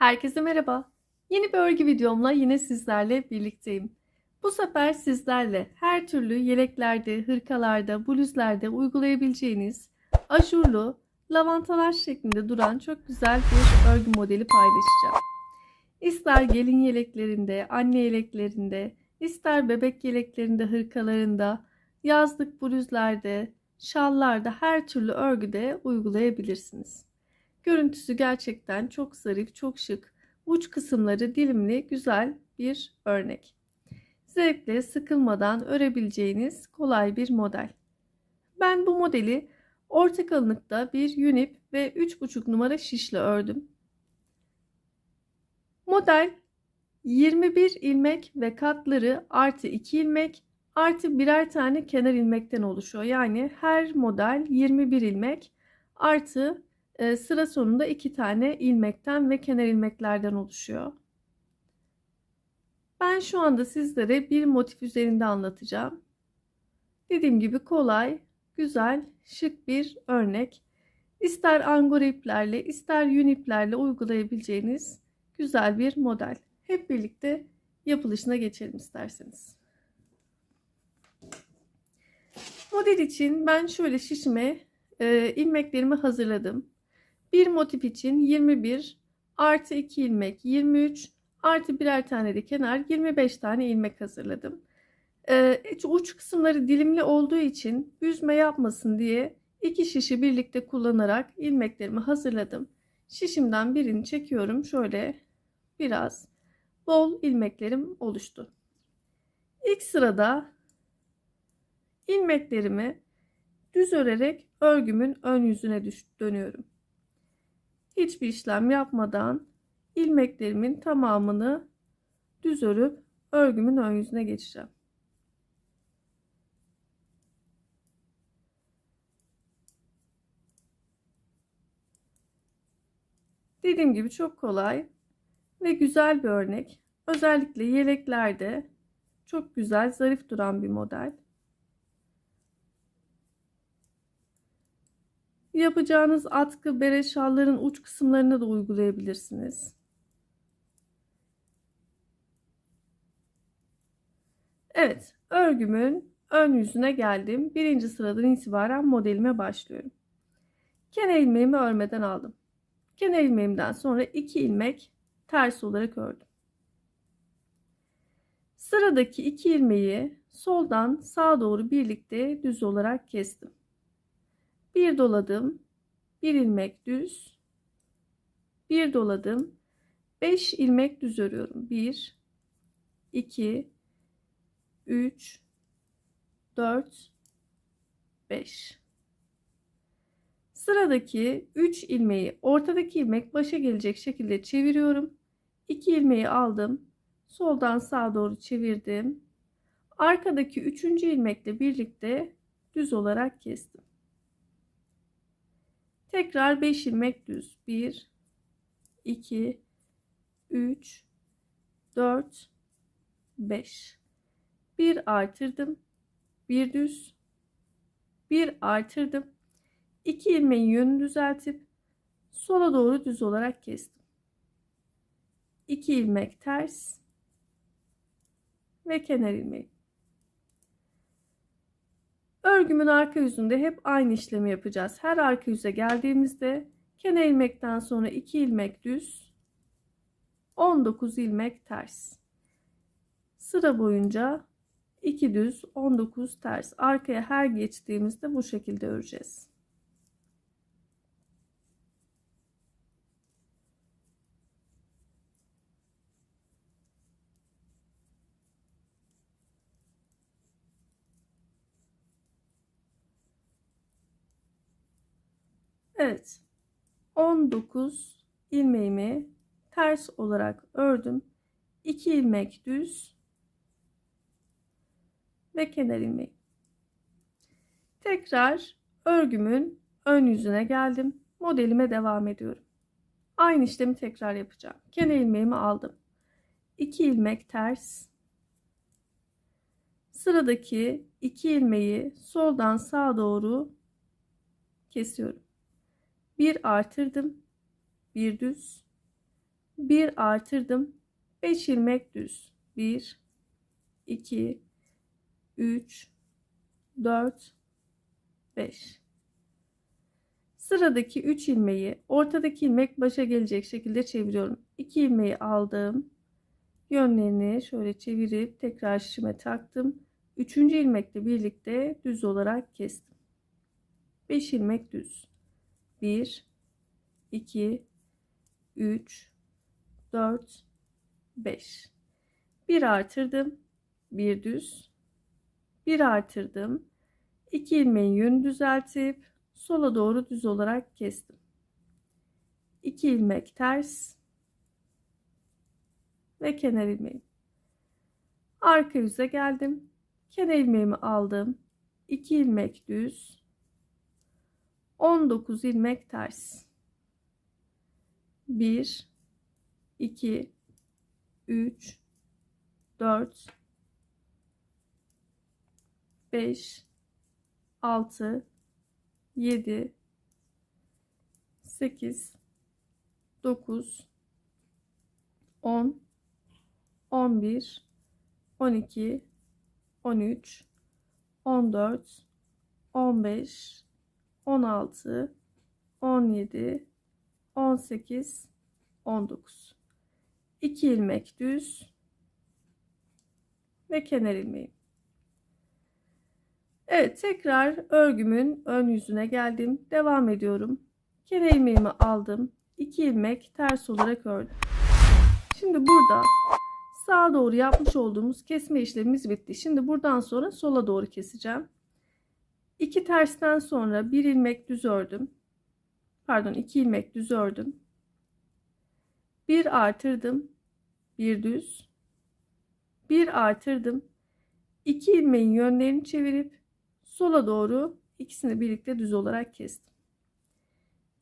Herkese merhaba. Yeni bir örgü videomla yine sizlerle birlikteyim. Bu sefer sizlerle her türlü yeleklerde, hırkalarda, bluzlarda uygulayabileceğiniz ajurlu, lavantalar şeklinde duran çok güzel bir örgü modeli paylaşacağım. İster gelin yeleklerinde, anne yeleklerinde, ister bebek yeleklerinde, hırkalarında, yazlık bluzlarda, şallarda her türlü örgüde uygulayabilirsiniz. Görüntüsü gerçekten çok zarif, çok şık. Uç kısımları dilimli, güzel bir örnek. Zevkle, sıkılmadan örebileceğiniz kolay bir model. Ben bu modeli orta kalınlıkta bir yünip ve 3,5 numara şişle ördüm. Model 21 ilmek ve katları artı 2 ilmek artı birer tane kenar ilmekten oluşuyor. Yani her model 21 ilmek artı sıra sonunda 2 tane ilmekten ve kenar ilmeklerden oluşuyor. Ben şu anda sizlere bir motif üzerinde anlatacağım. Dediğim gibi kolay, güzel, şık bir örnek. İster angora iplerle, ister yün iplerle uygulayabileceğiniz güzel bir model. Hep birlikte yapılışına geçelim isterseniz. Model için ben şöyle şişime ilmeklerimi hazırladım. Bir motif için 21 artı 2 ilmek 23 artı birer tane de kenar 25 tane ilmek hazırladım. Uç kısımları dilimli olduğu için büzme yapmasın diye iki şişi birlikte kullanarak ilmeklerimi hazırladım. Şişimden birini çekiyorum. Şöyle biraz bol ilmeklerim oluştu. İlk sırada ilmeklerimi düz örerek örgümün ön yüzüne dönüyorum. Hiçbir işlem yapmadan ilmeklerimin tamamını düz örüp örgümün ön yüzüne geçeceğim. Dediğim gibi çok kolay ve güzel bir örnek. Özellikle yeleklerde çok güzel, zarif duran bir model. Yapacağınız atkı, bere, şalların uç kısımlarına da uygulayabilirsiniz. Evet, örgümün ön yüzüne geldim. Birinci sıradan itibaren modelime başlıyorum. Kenar ilmeğimi örmeden aldım. Kenar ilmeğimden sonra 2 ilmek ters olarak ördüm. Sıradaki 2 ilmeği soldan sağa doğru birlikte düz olarak kestim. Bir doladım, bir ilmek düz, bir doladım, 5 ilmek düz örüyorum. 1 2 3 4 5. Sıradaki 3 ilmeği ortadaki ilmek başa gelecek şekilde çeviriyorum. 2 ilmeği aldım. Soldan sağa doğru çevirdim. Arkadaki 3. ilmekle birlikte düz olarak kestim. Tekrar 5 ilmek düz. 1 2 3 4 5. Bir artırdım. Bir düz. Bir artırdım. 2 ilmeğin yönünü düzeltip sola doğru düz olarak kestim. 2 ilmek ters ve kenar ilmeği. Örgümün arka yüzünde hep aynı işlemi yapacağız. Her arka yüze geldiğimizde kenar ilmekten sonra 2 ilmek düz, 19 ilmek ters. Sıra boyunca 2 düz, 19 ters. Arkaya her geçtiğimizde bu şekilde öreceğiz. Evet. 19 ilmeğimi ters olarak ördüm. 2 ilmek düz ve kenar ilmeği. Tekrar örgümün ön yüzüne geldim. Modelime devam ediyorum. Aynı işlemi tekrar yapacağım. Kenar ilmeğimi aldım. 2 ilmek ters. Sıradaki 2 ilmeği soldan sağa doğru kesiyorum. Bir artırdım. Bir düz. Bir artırdım. 5 ilmek düz. 1, 2, 3, 4, 5. Sıradaki 3 ilmeği ortadaki ilmek başa gelecek şekilde çeviriyorum. 2 ilmeği aldım. Yönlerini şöyle çevirip tekrar şişime taktım. 3. ilmekle birlikte düz olarak kestim. 5 ilmek düz. 1, 2, 3, 4, 5. Bir artırdım. Bir düz. Bir artırdım. 2 ilmeğin yönünü düzeltip sola doğru düz olarak kestim. 2 ilmek ters ve kenar ilmeğim. Arka yüze geldim. Kenar ilmeğimi aldım. 2 ilmek düz. 19 ilmek ters. 1, 2, 3, 4, 5, 6, 7, 8, 9, 10, 11, 12, 13, 14, 15, 16, 17, 18, 19. 2 ilmek düz ve kenar ilmeğim. Evet, tekrar örgümün ön yüzüne geldim. Devam ediyorum. Kenar ilmeğimi aldım. 2 ilmek ters olarak ördüm. Şimdi burada sağa doğru yapmış olduğumuz kesme işlemimiz bitti. Şimdi buradan sonra sola doğru keseceğim. 2 tersten sonra 1 ilmek düz ördüm. Pardon, 2 ilmek düz ördüm. 1 artırdım. 1 düz. 1 artırdım. 2 ilmeğin yönlerini çevirip sola doğru ikisini birlikte düz olarak kestim.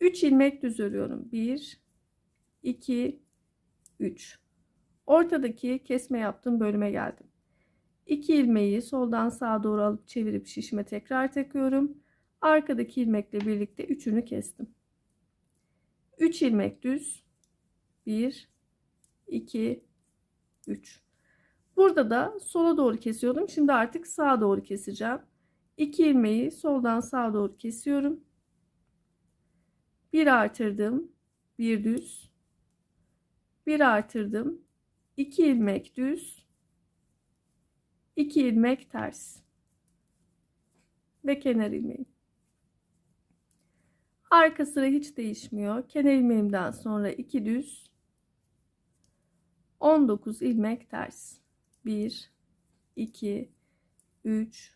3 ilmek düz örüyorum. 1, 2, 3. Ortadaki kesme yaptığım bölüme geldim. 2 ilmeği soldan sağa doğru alıp çevirip şişime tekrar takıyorum. Arkadaki ilmekle birlikte üçünü kestim. 3 ilmek düz. 1, 2, 3. Burada da sola doğru kesiyordum. Şimdi artık sağa doğru keseceğim. 2 ilmeği soldan sağa doğru kesiyorum. 1 artırdım. 1 düz. 1 artırdım. 2 ilmek düz. 2 ilmek ters. Ve kenar ilmeğim. Arka sıra hiç değişmiyor. Kenar ilmeğimden sonra 2 düz. 19 ilmek ters. 1, 2, 3,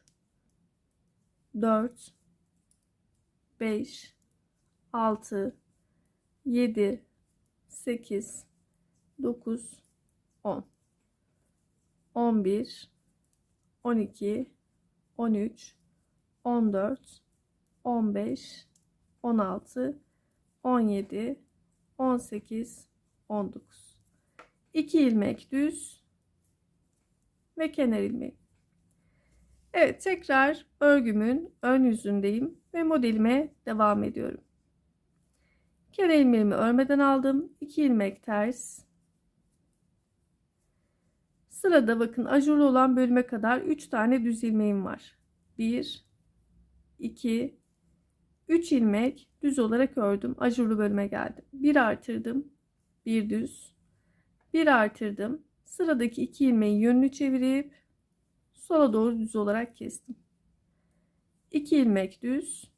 4, 5, 6, 7, 8, 9, 10, 11, 12, 13, 14, 15, 16, 17, 18, 19. 2 ilmek düz ve kenar ilmeği. Evet, tekrar örgümün ön yüzündeyim ve modelime devam ediyorum. Kenar ilmeğimi örmeden aldım. 2 ilmek ters. Sırada bakın ajurlu olan bölüme kadar 3 tane düz ilmeğim var. 1, 2, 3 ilmek düz olarak ördüm. Ajurlu bölüme geldim. 1 artırdım. 1 düz. 1 artırdım. Sıradaki 2 ilmeğin yönünü çevirip sola doğru düz olarak kestim. 2 ilmek düz.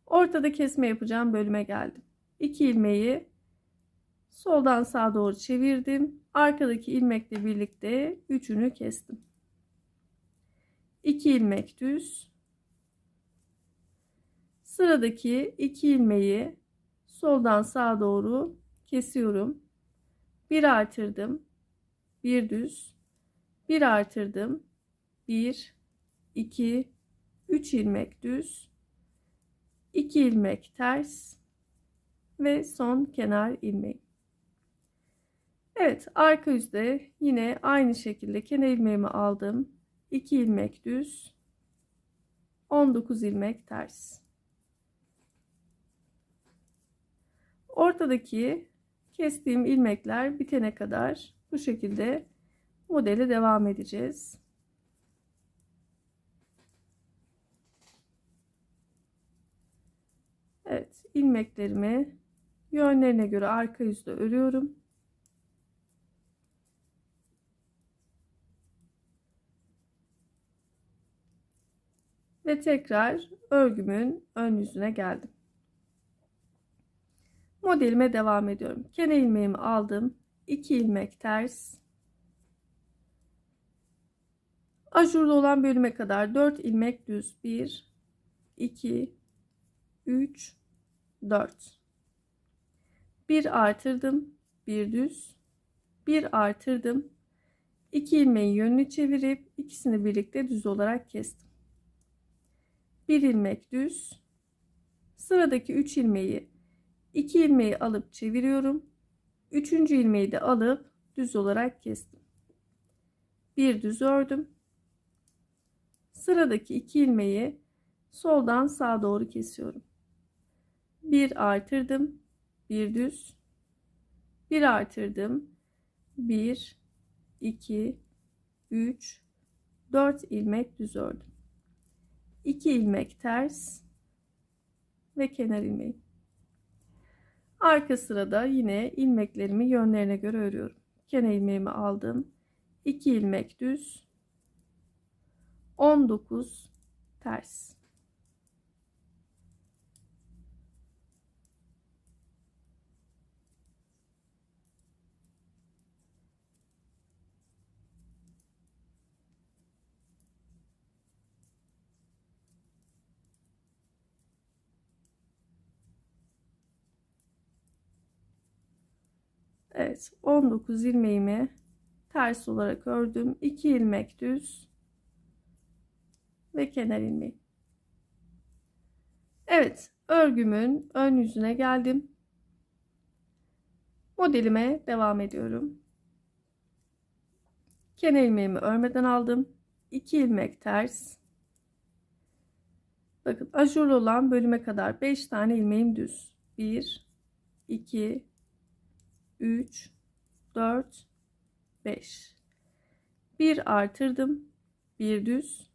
Ortada kesme yapacağım bölüme geldim. 2 ilmeği soldan sağa doğru çevirdim. Arkadaki ilmekle birlikte üçünü kestim. 2 ilmek düz. Sıradaki 2 ilmeği soldan sağa doğru kesiyorum. 1 artırdım. 1 düz. 1 artırdım. 1, 2, 3 ilmek düz. 2 ilmek ters ve son kenar ilmeği. Evet, arka yüzde yine aynı şekilde kenar ilmeğimi aldım. 2 ilmek düz. 19 ilmek ters. Ortadaki kestiğim ilmekler bitene kadar bu şekilde modele devam edeceğiz. Evet, ilmeklerimi yönlerine göre arka yüzde örüyorum. Ve tekrar örgümün ön yüzüne geldim. Modelime devam ediyorum. Kenar ilmeğimi aldım. 2 ilmek ters. Ajurlu olan bölüme kadar 4 ilmek düz. 1, 2, 3, 4. 1 artırdım. 1 düz. 1 artırdım. 2 ilmeği yönünü çevirip ikisini birlikte düz olarak kestim. 1 ilmek düz. Sıradaki 3 ilmeği 2 ilmeği alıp çeviriyorum. 3. ilmeği de alıp düz olarak kestim. 1 düz ördüm. Sıradaki 2 ilmeği soldan sağa doğru kesiyorum. 1 artırdım. 1 düz. 1 artırdım. 1, 2, 3, 4 ilmek düz ördüm. 2 ilmek ters ve kenar ilmeği. Arka sırada yine ilmeklerimi yönlerine göre örüyorum. Kenar ilmeğimi aldım. 2 ilmek düz. 19 ters. Evet, 19 ilmeğimi ters olarak ördüm. 2 ilmek düz ve kenar ilmeği. Evet, örgümün ön yüzüne geldim. Modelime devam ediyorum. Kenar ilmeğimi örmeden aldım. 2 ilmek ters. Bakın ajurlu olan bölüme kadar 5 tane ilmeğim düz. 1, 2, 3, 4, 5. 1 artırdım. 1 düz.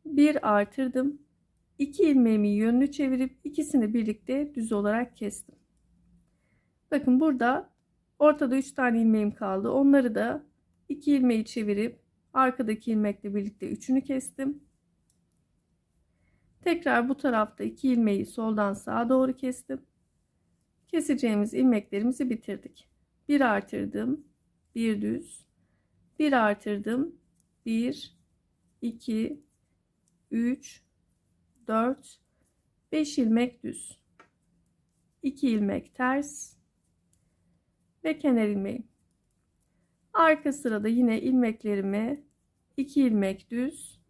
1 artırdım. 2 ilmeğimi yönünü çevirip ikisini birlikte düz olarak kestim. Bakın burada ortada 3 tane ilmeğim kaldı. Onları da 2 ilmeği çevirip arkadaki ilmekle birlikte üçünü kestim. Tekrar bu tarafta 2 ilmeği soldan sağa doğru kestim. Keseceğimiz ilmeklerimizi bitirdik. 1 artırdım. 1 düz. 1 artırdım. 1, 2, 3, 4, 5 ilmek düz. 2 ilmek ters ve kenar ilmeği. Arka sırada yine ilmeklerimi 2 ilmek düz,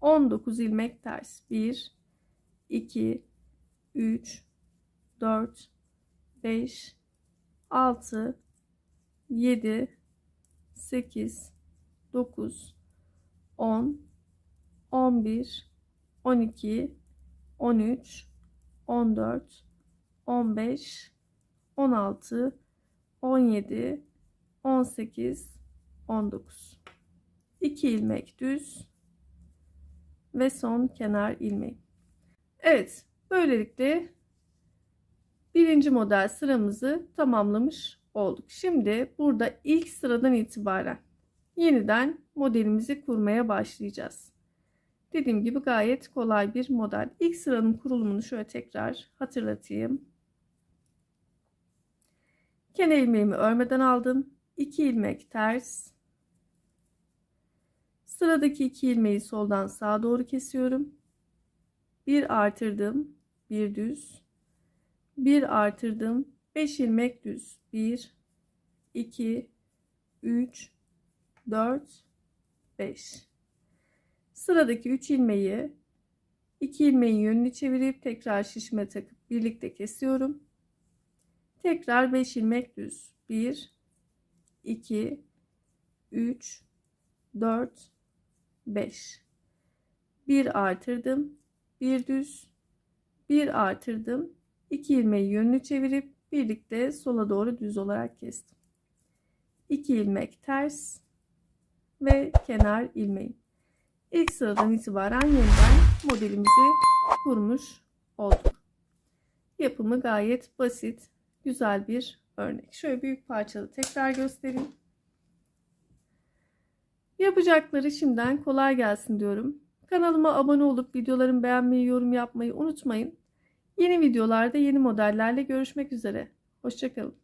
19 ilmek ters. 1, 2, 3, 4, 5, 6, 7, 8, 9, 10, 11, 12, 13, 14, 15, 16, 17, 18, 19. 2 ilmek düz ve son kenar ilmeği. Evet, böylelikle birinci model sıramızı tamamlamış olduk. Şimdi burada ilk sıradan itibaren yeniden modelimizi kurmaya başlayacağız. Dediğim gibi gayet kolay bir model. İlk sıranın kurulumunu şöyle tekrar hatırlatayım. Kenar ilmeğimi örmeden aldım. 2 ilmek ters. Sıradaki 2 ilmeği soldan sağa doğru kesiyorum. 1 artırdım. 1 düz. 1 artırdım. 5 ilmek düz. 1, 2, 3, 4, 5. Sıradaki 3 ilmeği 2 ilmeğin yönünü çevirip tekrar şişime takıp birlikte kesiyorum. Tekrar 5 ilmek düz. 1, 2, 3, 4, 5. 1 artırdım. 1 düz. 1 artırdım. 2 ilmeği yönünü çevirip birlikte sola doğru düz olarak kestim. 2 ilmek ters ve kenar ilmeği. İlk sıradan itibaren yeniden modelimizi kurmuş olduk. Yapımı gayet basit, güzel bir örnek. Şöyle büyük parçalı tekrar göstereyim. Yapacakları şimdiden kolay gelsin diyorum. Kanalıma abone olup videolarımı beğenmeyi, yorum yapmayı unutmayın. Yeni videolarda yeni modellerle görüşmek üzere. Hoşça kalın.